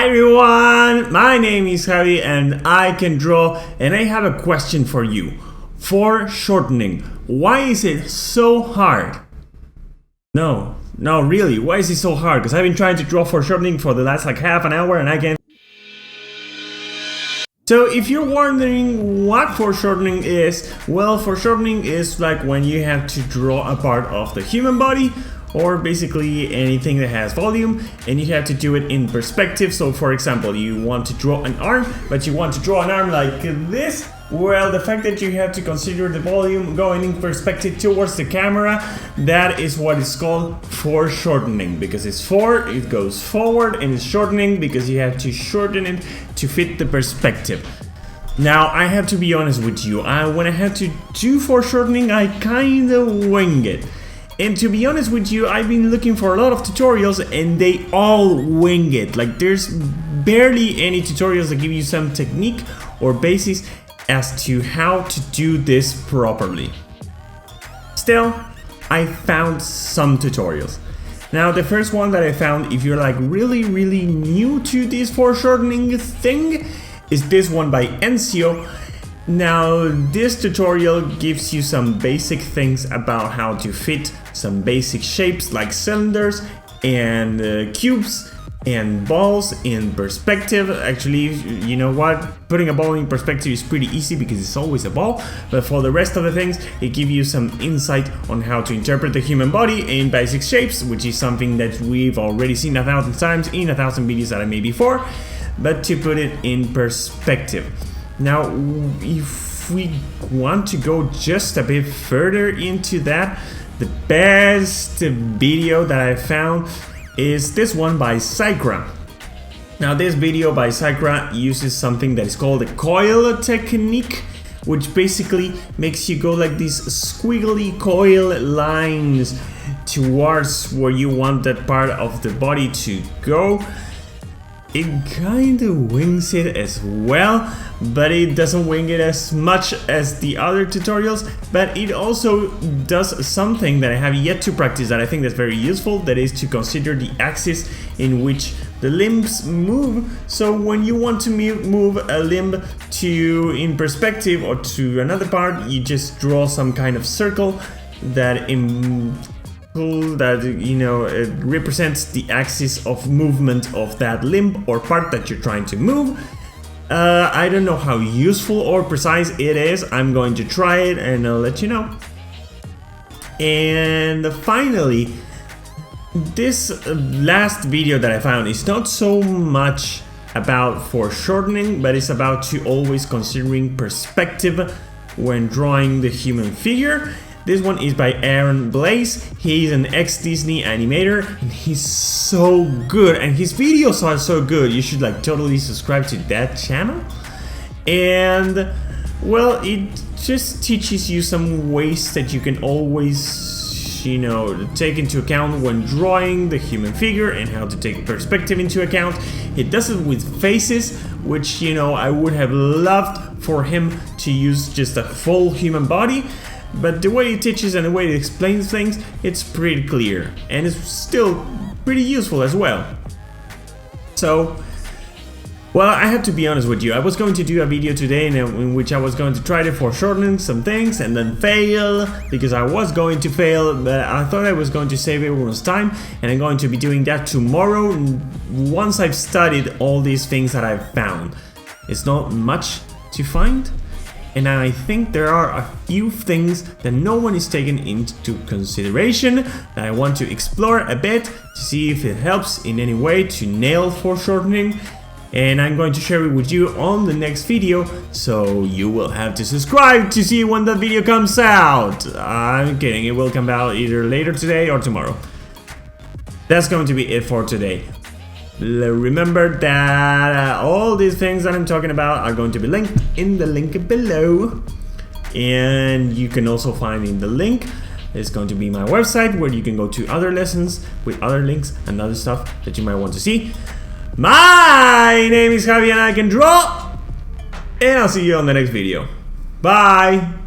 Hi everyone, my name is Javi and I can draw, and I have a question for you. Foreshortening, why is it so hard? No, really, why is it so hard? Because I've been trying to draw foreshortening for the last like half an hour and I can't. So if you're wondering what foreshortening is, well, foreshortening is like when you have to draw a part of the human body or basically anything that has volume, and you have to do it in perspective. So for example, you want to draw an arm, but you want to draw an arm like this. Well, the fact that you have to consider the volume going in perspective towards the camera, that is what is called foreshortening, because it's it goes forward, and it's shortening because you have to shorten it to fit the perspective. Now, I have to be honest with you, when I had to do foreshortening, I kinda wing it. And to be honest with you, I've been looking for a lot of tutorials and they all wing it. Like, there's barely any tutorials that give you some technique or basis as to how to do this properly. Still, I found some tutorials. Now, the first one that I found, if you're like really new to this foreshortening thing, is this one by Encio. Now, this tutorial gives you some basic things about how to fit some basic shapes like cylinders and cubes and balls in perspective. Actually, you know what? Putting a ball in perspective is pretty easy because it's always a ball. But for the rest of the things, it gives you some insight on how to interpret the human body in basic shapes, which is something that we've already seen 1,000 times in 1,000 videos that I made before. But to put it in perspective. Now, if we want to go just a bit further into that, the best video that I found is this one by Sykra. Now, this video by Sykra uses something that is called the coil technique, which basically makes you go like these squiggly coil lines towards where you want that part of the body to go. It kind of wings it as well, but it doesn't wing it as much as the other tutorials. But it also does something that I have yet to practice that I think that's very useful, that is to consider the axis in which the limbs move. So when you want to move a limb in perspective or to another part, you just draw some kind of circle that it represents the axis of movement of that limb or part that you're trying to move. I don't know how useful or precise it is. I'm going to try it and I'll let you know. And finally, this last video that I found is not so much about foreshortening, but it's about to always considering perspective when drawing the human figure. This one is by Aaron Blaze. He's an ex-Disney animator and he's so good, and his videos are so good. You should like totally subscribe to that channel. And well, it just teaches you some ways that you can always, take into account when drawing the human figure and how to take perspective into account. It does it with faces, which, I would have loved for him to use just a full human body. But the way it teaches and the way it explains things, it's pretty clear. And it's still pretty useful as well. So, well, I have to be honest with you. I was going to do a video today in which I was going to try to foreshorten some things and then fail, because I was going to fail, but I thought I was going to save everyone's time, and I'm going to be doing that tomorrow once I've studied all these things that I've found. It's not much to find. And I think there are a few things that no one is taking into consideration that I want to explore a bit to see if it helps in any way to nail foreshortening. And I'm going to share it with you on the next video, so you will have to subscribe to see when that video comes out. I'm kidding, it will come out either later today or tomorrow. That's going to be it for today. Remember that all these things that I'm talking about are going to be linked in the link below, and you can also find in the link is going to be my website where you can go to other lessons with other links and other stuff that you might want to see. My name is Javi and I can draw, and I'll see you on the next video. Bye!